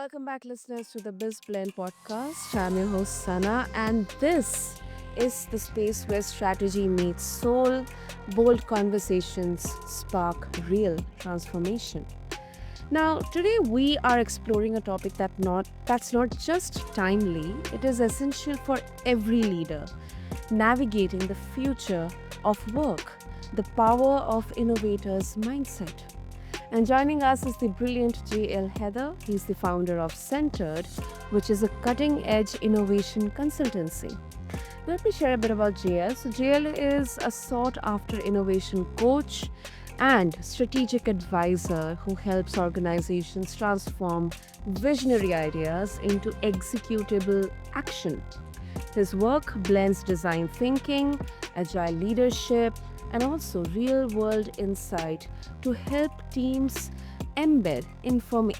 Welcome back, listeners, to the BizBlend podcast. I'm your host, Sana, and this is the space where strategy meets soul, bold conversations spark real transformation. Now, today we are exploring a topic that's not just timely, it is essential for every leader navigating the future of work, the power of innovators' mindset. And joining us is the brilliant JL Heather. He's the founder of Centered, which is a cutting edge innovation consultancy. Let me share a bit about JL. So, JL is a sought after innovation coach and strategic advisor who helps organizations transform visionary ideas into executable action. His work blends design thinking, agile leadership, and also real world insight to help teams embed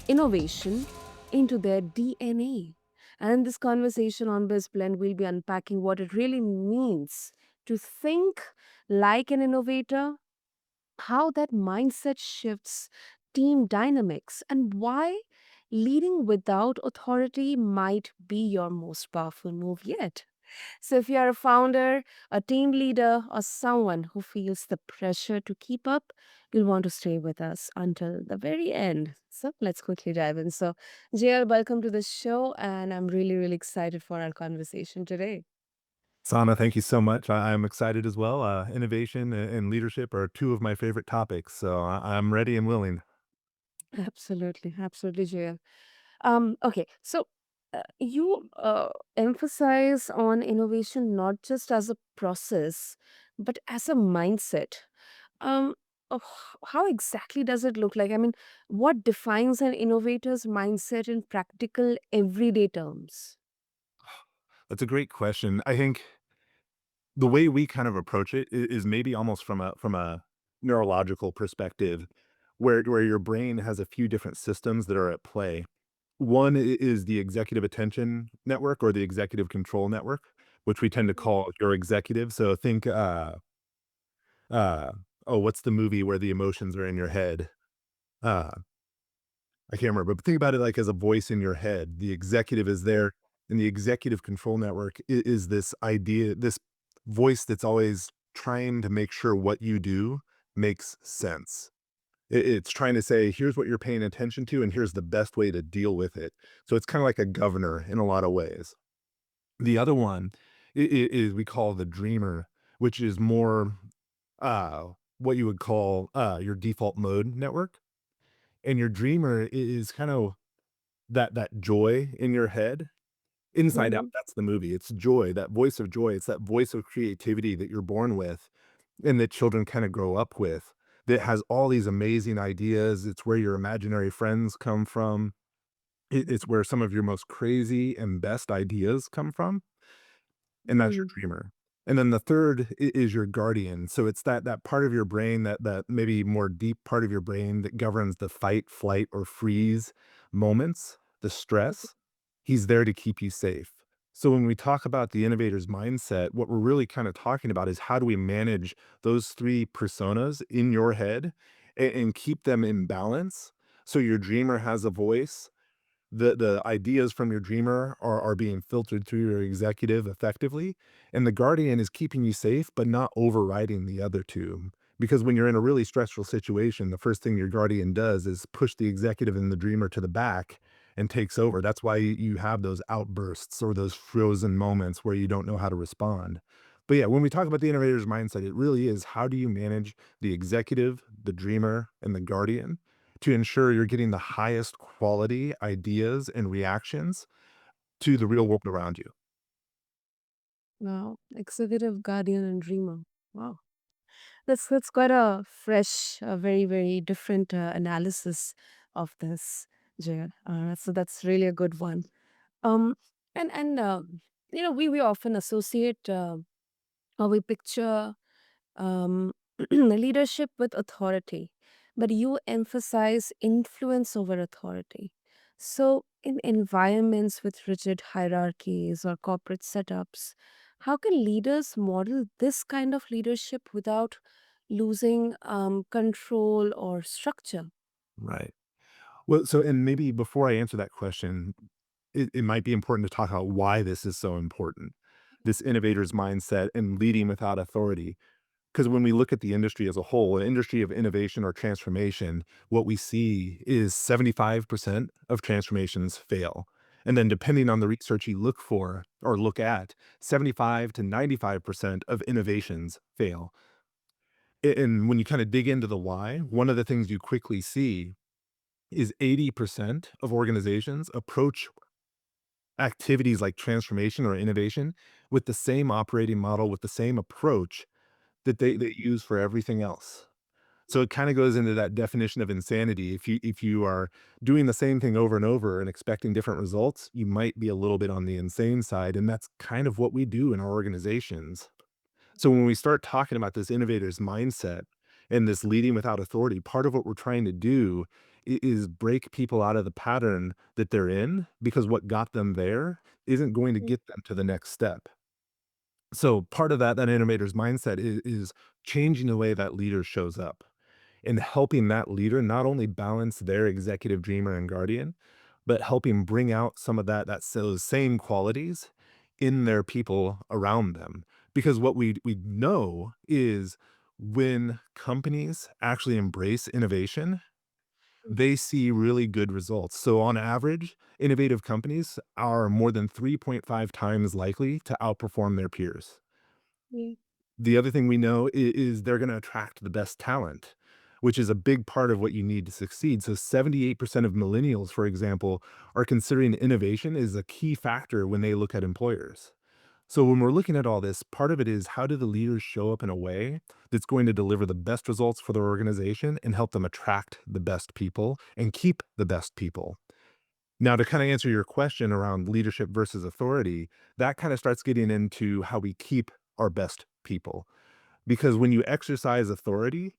innovation into their DNA. And in this conversation on BizBlend, we'll be unpacking what it really means to think like an innovator, how that mindset shifts team dynamics, and why leading without authority might be your most powerful move yet. So, if you are a founder, a team leader, or someone who feels the pressure to keep up, you'll want to stay with us until the very end. So, let's quickly dive in. So, JL, welcome to the show, and I'm really, really excited for our conversation today. Sana, thank you so much. I'm excited as well. Innovation and leadership are two of my favorite topics, so I'm ready and willing. Absolutely, absolutely, JL. Okay, so you emphasize on innovation not just as a process, but as a mindset. Um, how exactly does it look like? I mean, what defines an innovator's mindset in practical, everyday terms? That's a great question. I think the way we kind of approach it is maybe almost from a neurological perspective, where your brain has a few different systems that are at play. One is the executive attention network or the executive control network, which we tend to Mhm. call your executive. So think, uh, oh, what's the movie where the emotions are in your head? Uh, I can't remember, but think about it like as a voice in your head. The executive is there, and the executive control network is this idea, this voice that's always trying to make sure what you do makes sense. It's trying to say, here's what you're paying attention to, and here's the best way to deal with it. So it's kind of like a governor in a lot of ways. The other one is we call the dreamer, which is more what you would call your default mode network. And your dreamer is kind of that joy in your head. Inside Out, Mhm. that's the movie. It's joy, that voice of joy. It's that voice of creativity that you're born with and that children kinda grow up with that has all these amazing ideas. It's where your imaginary friends come from. It's where some of your most crazy and best ideas come from, and that's your Mhm. dreamer. And then the third is your guardian. So it's that part of your brain, that maybe more deep part of your brain that governs the fight, flight, or freeze moments, the stress. He's there to keep you safe. So when we talk about the innovator's mindset, what we're really kind of talking about is how do we manage those three personas in your head and keep them in balance so your dreamer has a voice, the ideas from your dreamer are being filtered through your executive effectively, and the guardian is keeping you safe, but not overriding the other two. Because when you're in a really stressful situation, the first thing your guardian does is push the executive and the dreamer to the back and takes over. That's why you have those outbursts or those frozen moments where you don't know how to respond. But yeah, when we talk about the innovator's mindset, it really is how do you manage the executive, the dreamer, and the guardian to ensure you're getting the highest quality ideas and reactions to the real world around you. Wow, executive, guardian, and dreamer. Wow. That's quite a fresh, very very different analysis of this, Jay. So that's really a good one. Um, and we often associate or we picture leadership with authority, but you emphasize influence over authority. So, in environments with rigid hierarchies or corporate setups, how can leaders model this kind of leadership without losing control or structure? Right. Well, so and maybe before I answer that question, it might be important to talk about why this is so important. This innovator's mindset and leading without authority. Because when we look at the industry as a whole, an industry of innovation or transformation, what we see is 75% of transformations fail. And then depending on the research you look for or look at, 75 to 95% of innovations fail. And when you kind of dig into the why, one of the things you quickly see is 80% of organizations approach activities like transformation or innovation with the same operating model, with the same approach that they use for everything else. So it kind of goes into that definition of insanity. If you are doing the same thing over and over and expecting different results, you might be a little bit on the insane side. And that's kind of what we do in our organizations. So when we start talking about this innovator's mindset and this leading without authority, part of what we're trying to do is break people out of the pattern that they're in, because what got them there isn't going to Mm, get them to the next step. So part of that innovator's mindset is changing the way that leader shows up and helping that leader not only balance their executive dreamer and guardian, but helping bring out some of those same qualities in their people around them. Because what we know is when companies actually embrace innovation, mm, they see really good results. So on average, innovative companies are more than 3.5 times likely to outperform their peers. yeah. The other thing we know is they're gonna attract the best talent, which is a big part of what you need to succeed. So 78% of millennials, for example, are considering innovation is a key factor when they look at employers. So when we're looking at all this, part of it is how do the leaders show up in a way that's going to deliver the best results for their organization and help them attract the best people and keep the best people. Now, to kind of answer your question around leadership versus authority, that kind of starts getting into how we keep our best people. Because when you exercise authority,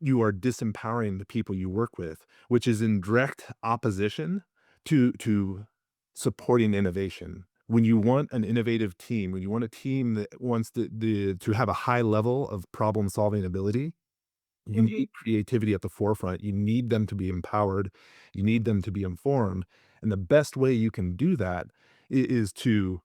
you are disempowering the people you work with, which is in direct opposition to supporting innovation. When you want an innovative team, when you want a team that wants to have a high level of problem solving ability, you Mhm. need creativity at the forefront. You need them to be empowered. You need them to be informed. And the best way you can do that is to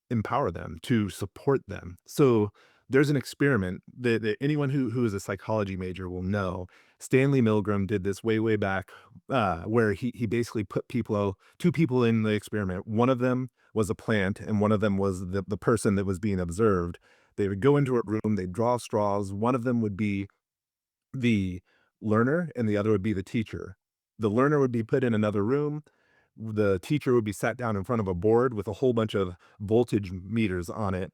empower them, to support them. So there's an experiment that anyone who is a psychology major will know. Stanley Milgram did this way back, where he basically put two people in the experiment. One of them was a plant, and one of them was the person that was being observed. They would go into a room, they'd draw straws. One of them would be the learner and the other would be the teacher. The learner would be put in another room. The teacher would be sat down in front of a board with a whole bunch of voltage meters on it,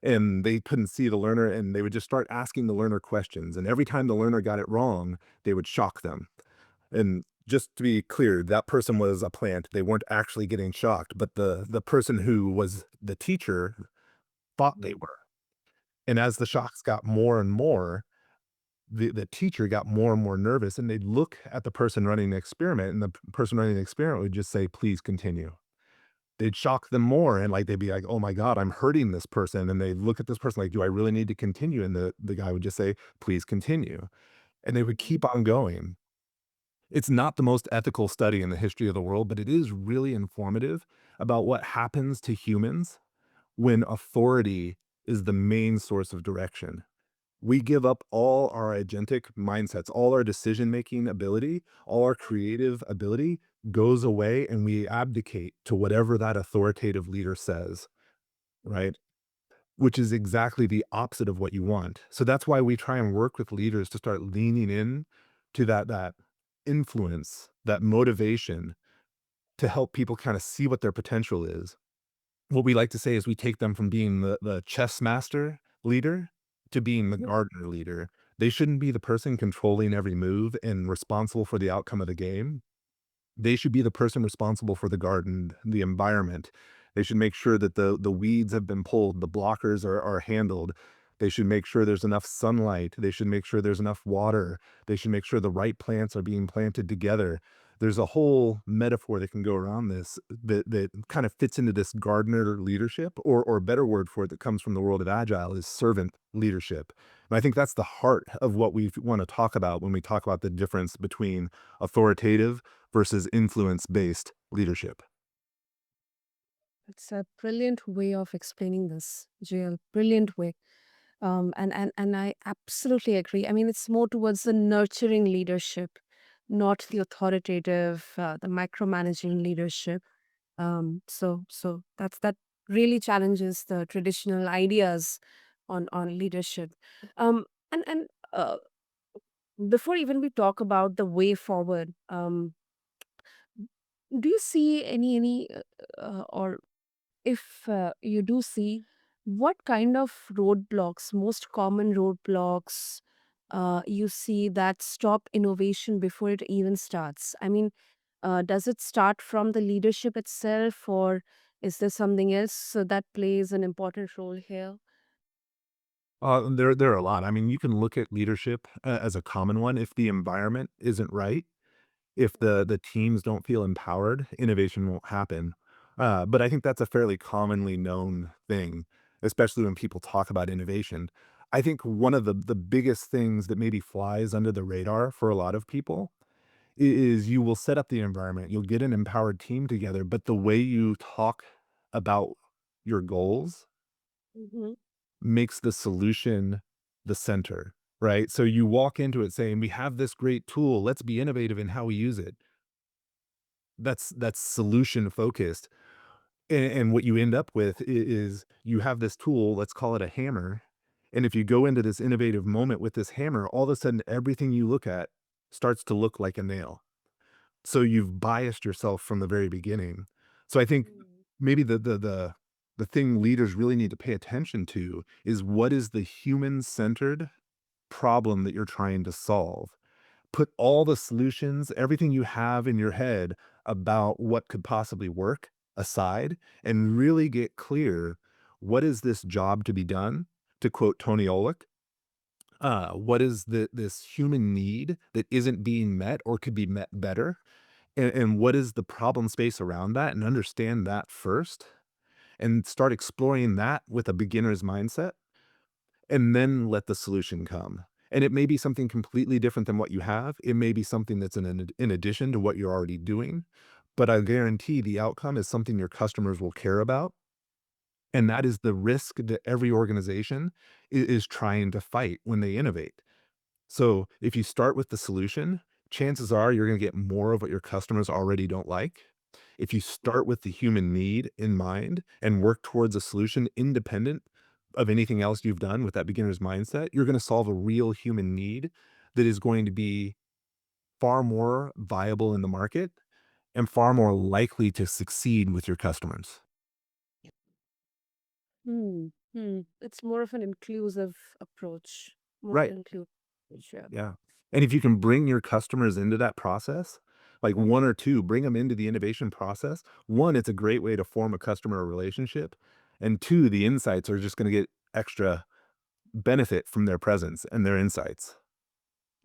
and they couldn't see the learner, and they would just start asking the learner questions. And every time the learner got it wrong, they would shock them. And just to be clear, that person was a plant. They weren't actually getting shocked, but the person who was the teacher thought they were. And as the shocks got more and more, the teacher got more and more nervous, and they'd look at the person running the experiment, and the person running the experiment would just say, "Please continue." They'd shock them more, and, like, they'd be like, "Oh my god, I'm hurting this person," and they look at this person like, "Do I really need to continue?" And the guy would just say, "Please continue." And they would keep on going. It's not the most ethical study in the history of the world, but it is really informative about what happens to humans when authority is the main source of direction. We give up all our agentic mindsets, all our decision making ability, all our creative ability goes away, and we abdicate to whatever that authoritative leader says, right? Which is exactly the opposite of what you want. So that's why we try and work with leaders to start leaning in to that influence, that motivation to help people kind of see what their potential is. What we like to say is we take them from being the chess master leader to being the Yeah. gardener leader. They shouldn't be the person controlling every move and responsible for the outcome of the game. They should be the person responsible for the garden, the environment. They should make sure that the weeds have been pulled, the blockers are handled. They should make sure there's enough sunlight. They should make sure there's enough water. They should make sure the right plants are being planted together. There's a whole metaphor that can go around this that kind of fits into this gardener leadership, or a better word for it that comes from the world of Agile is servant leadership. And I think that's the heart of what we want to talk about when we talk about the difference between authoritative versus influence-based leadership. It's a brilliant way of explaining this, JL. Brilliant way. And I absolutely agree. I mean, it's more towards the nurturing leadership, not the authoritative, the micromanaging leadership. That really challenges the traditional ideas on leadership. Um, and Before even we talk about the way forward, do you see any or if you do see, what kind of roadblocks, most common roadblocks, you see that stop innovation before it even starts? I mean, does it start from the leadership itself, or is there something else that plays an important role here? There are a lot. I mean, you can look at leadership as a common one. If the environment isn't right, if the teams don't feel empowered, innovation won't happen. But I think that's a fairly commonly known thing, especially when people talk about innovation. I think one of the biggest things that maybe flies under the radar for a lot of people is you will set up the environment, you'll get an empowered team together, but the way you talk about your goals Hmm. makes the solution the center, right? So you walk into it saying, "We have this great tool, let's be innovative in how we use it." That's solution focused, and what you end up with is you have this tool, let's call it a hammer, and if you go into this innovative moment with this hammer, all of a sudden, everything you look at starts to look like a nail. So you've biased yourself from the very beginning. So I think maybe the thing leaders really need to pay attention to is what is the human-centered problem that you're trying to solve. Put all the solutions, everything you have in your head about what could possibly work aside and really get clear, what is this job to be done? To quote Tony Olick, what is this human need that isn't being met or could be met better? And what is the problem space around that? And understand that first and start exploring that with a beginner's mindset and then let the solution come. And it may be something completely different than what you have. It may be something that's in addition to what you're already doing, but I guarantee the outcome is something your customers will care about. And that is the risk that every organization is trying to fight when they innovate. So if you start with the solution, chances are you're going to get more of what your customers already don't like. If you start with the human need in mind and work towards a solution independent of anything else you've done with that beginner's mindset, you're going to solve a real human need that is going to be far more viable in the market and far more likely to succeed with your customers. It's more of an inclusive approach. More Right. inclusive approach, yeah. Yeah. And if you can bring your customers into that process, like 1 or 2, bring them into the innovation process. 1, it's a great way to form a customer relationship, and 2, the insights are just gonna get extra benefit from their presence and their insights.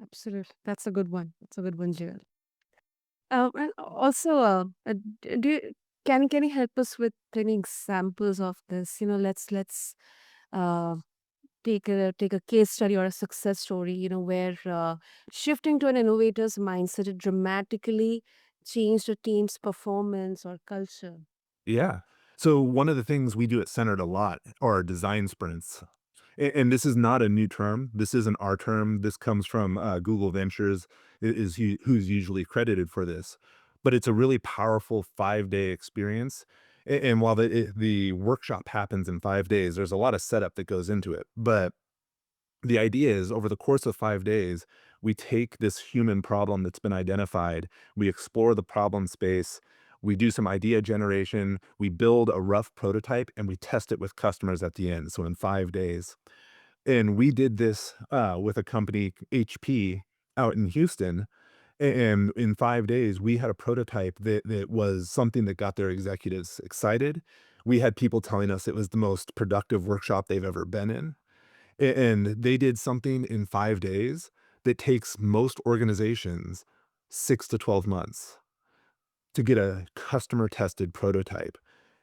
Absolutely. That's a good one. That's a good one, Jill. And also, do you, can you help us with any examples of this? You know, let's uh, take a case study or a success story. You know, where shifting to an innovator's mindset it dramatically changed a team's performance or culture. Yeah. So one of the things we do at Centered a lot are design sprints. And this is not a new term. This isn't our term. This comes from Google Ventures, who's usually credited for this. But it's a really powerful 5-day experience. And while the workshop happens in 5 days, there's a lot of setup that goes into it. But the idea is over the course of 5 days, we take this human problem that's been identified, we explore the problem space, we do some idea generation, we build a rough prototype, and we test it with customers at the end. So in 5 days. And we did this with a company, HP, out in Houston. And in 5 days, we had a prototype that was something that got their executives excited. We had people telling us it was the most productive workshop they've ever been in. And they did something in 5 days that takes most organizations 6 to 12 months to get a customer tested prototype.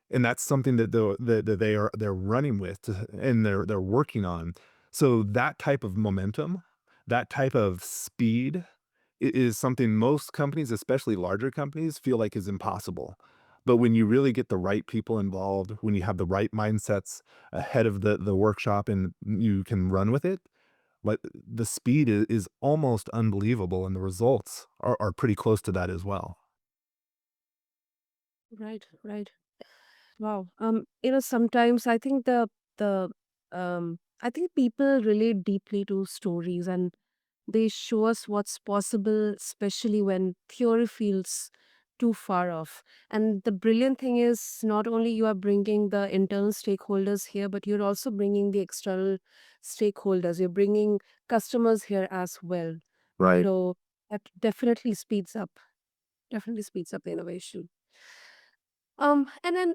And that's something that they're running with and they're working on. So that type of momentum, that type of speed is something most companies, especially larger companies, feel like is impossible. But when you really get the right people involved, when you have the right mindsets ahead of the workshop and you can run with it, like the speed is almost unbelievable and the results are pretty close to that as well. Right, right. Wow. Sometimes the I think people relate deeply to stories, and they show us what's possible, especially when theory feels too far off. And the brilliant thing is, not only you are bringing the internal stakeholders here, but you're also bringing the external stakeholders. You're bringing customers here as well. Right. So that definitely speeds up the innovation. And then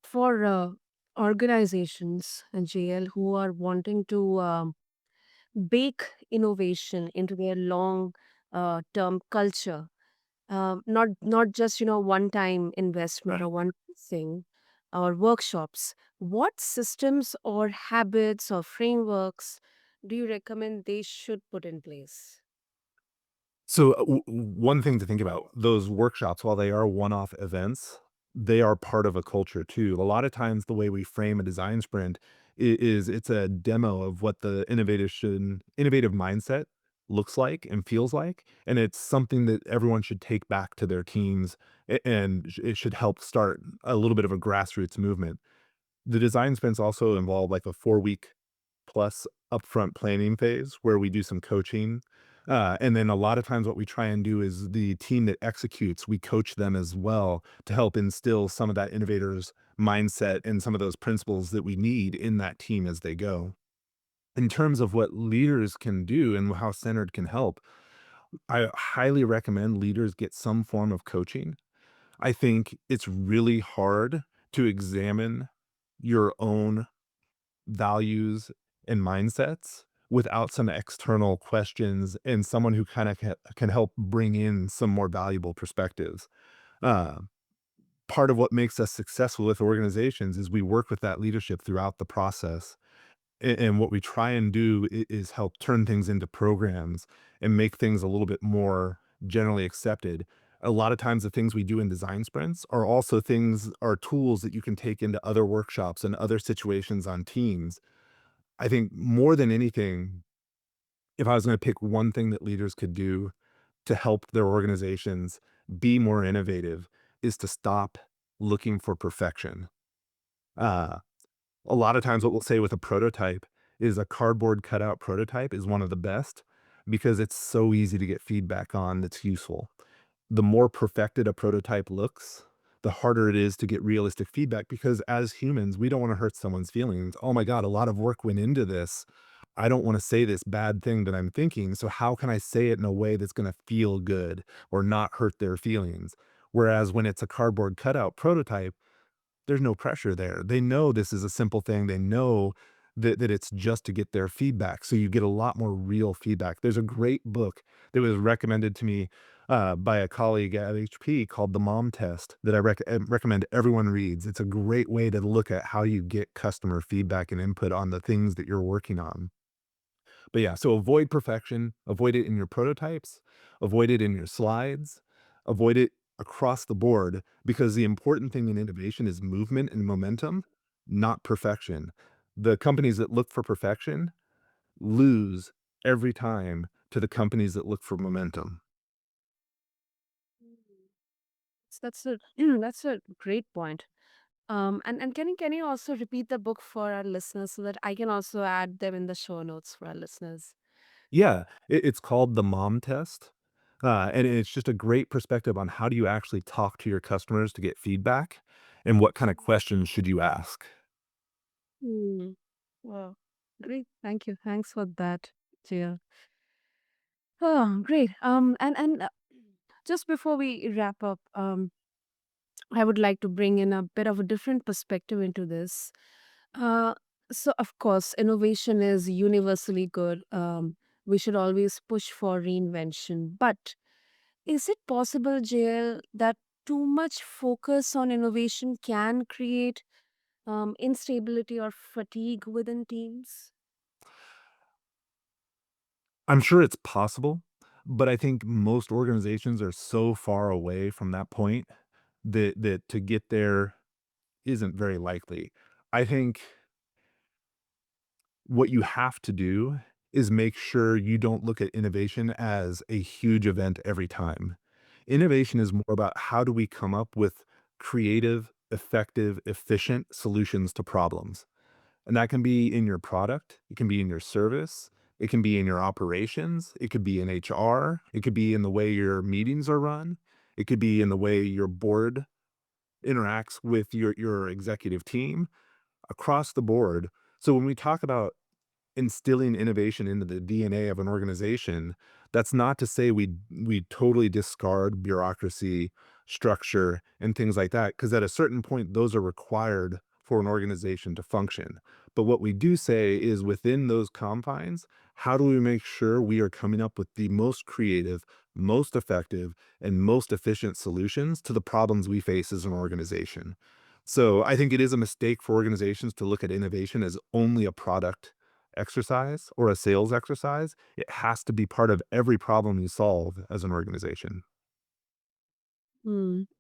for organizations and JL who are wanting to bake innovation into their long term culture, not just one time investment or one thing or workshops. What systems or habits or frameworks do you recommend they should put in place? So, one thing to think about, those workshops, while they are one-off events, they are part of a culture too. A lot of times the way we frame a design sprint is it's a demo of what the innovative mindset looks like and feels like, and it's something that everyone should take back to their teams, and it should help start a little bit of a grassroots movement. The design sprints also involve like a 4-week plus upfront planning phase where we do some coaching. And then a lot of times what we try and do is the team that executes, we coach them as well to help instill some of that innovator's mindset and some of those principles that we need in that team as they go. In terms of what leaders can do and how Centered can help, I highly recommend leaders get some form of coaching. I think it's really hard to examine your own values and mindsets without some external questions and someone who kind of can help bring in some more valuable perspectives. Uh, Part of what makes us successful with organizations is we work with that leadership throughout the process. And what we try and do is help turn things into programs and make things a little bit more generally accepted. A lot of times, the things we do in design sprints are also are tools that you can take into other workshops and other situations on teams. I think more than anything, if I was gonna pick one thing that leaders could do to help their organizations be more innovative, is to stop looking for perfection. Uh, a lot of times what we'll say with a prototype is a cardboard cutout prototype is one of the best because it's so easy to get feedback on that's useful. The more perfected a prototype looks, the harder it is to get realistic feedback because as humans, we don't want to hurt someone's feelings. Oh my God, a lot of work went into this. I don't want to say this bad thing that I'm thinking. So, how can I say it in a way that's going to feel good or not hurt their feelings? Whereas when it's a cardboard cutout prototype, there's no pressure there. They know this is a simple thing. They know that it's just to get their feedback. So you get a lot more real feedback. There's a great book that was recommended to me by a colleague at HP called The Mom Test that I recommend everyone reads. It's a great way to look at how you get customer feedback and input on the things that you're working on. But yeah, so avoid perfection, avoid it in your prototypes, avoid it in your slides, avoid it across the board because the important thing in innovation is movement and momentum, not perfection. The companies that look for perfection lose every time to the companies that look for momentum. That's a that's a great point. And can you also repeat the book for our listeners so that I can also add them in the show notes for our listeners? Yeah, it's called the mom test. And it's just a great perspective on how do you actually talk to your customers to get feedback and what kind of questions should you ask. Hmm. Wow. Great. Thank you. Thanks for that, Jia. Oh, great. And just before we wrap up, I would like to bring in a bit of a different perspective into this. Uh, so, of course, innovation is universally good. We should always push for reinvention. But is it possible, JL, that too much focus on innovation can create instability or fatigue within teams? I'm sure it's possible. But I think most organizations are so far away from that point that to get there isn't very likely. I think what you have to do is make sure you don't look at innovation as a huge event every time. Innovation is more about how do we come up with creative, effective, efficient solutions to problems. And that can be in your product, it can be in your service, it can be in your operations, it could be in HR, it could be in the way your meetings are run, it could be in the way your board interacts with your executive team across the board. So when we talk about instilling innovation into the DNA of an organization, that's not to say we totally discard bureaucracy, structure, and things like that, because at a certain point, those are required for an organization to function. But what we do say is within those confines, how do we make sure we are coming up with the most creative, most effective, and most efficient solutions to the problems we face as an organization? So I think it is a mistake for organizations to look at innovation as only a product exercise or a sales exercise. It has to be part of every problem you solve as an organization.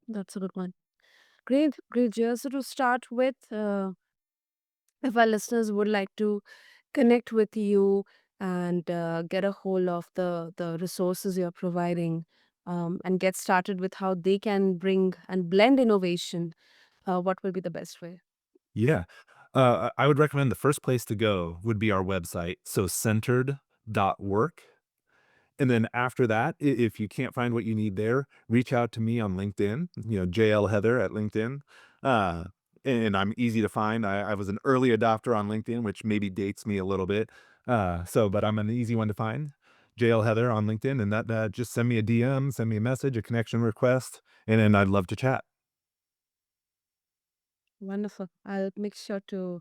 That's a good one. Great, great, Jia. So to start with, if our listeners would like to connect with you and get a hold of the resources you're providing, and get started with how they can bring and blend innovation, what will be the best way? Yeah. I would recommend the first place to go would be our website. So centered.work. And then after that, if you can't find what you need there, reach out to me on LinkedIn, JL Heather at LinkedIn. Uh, and I'm easy to find. I was an early adopter on LinkedIn, which maybe dates me a little bit. But I'm an easy one to find. JL Heather on LinkedIn, and that just send me a DM, send me a message, a connection request, and then I'd love to chat. Wonderful. I'll make sure to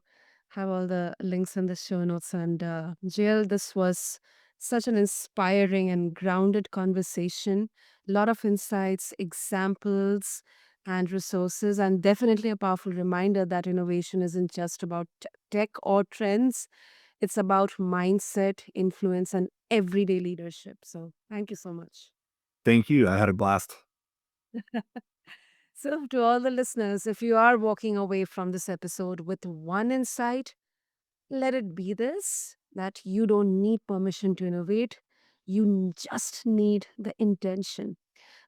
have all the links in the show notes. And Jill, this was such an inspiring and grounded conversation. A lot of insights, examples, and resources, and definitely a powerful reminder that innovation isn't just about tech or trends. It's about mindset, influence, and everyday leadership. So, thank you so much. Thank you. I had a blast. So, to all the listeners, if you are walking away from this episode with one insight, let it be this, that you don't need permission to innovate. You just need the intention.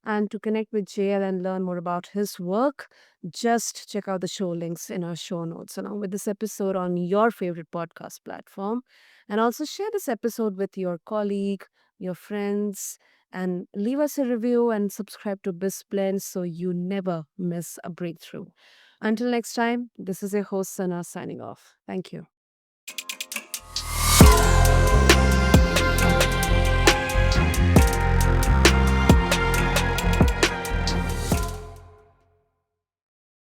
And to connect with JL and learn more about his work, just check out the show links in our show notes along with this episode on your favorite podcast platform. And also share this episode with your colleague, your friends, and leave us a review and subscribe to BizBlend so you never miss a breakthrough. Until next time, this is your host Sana signing off. Thank you.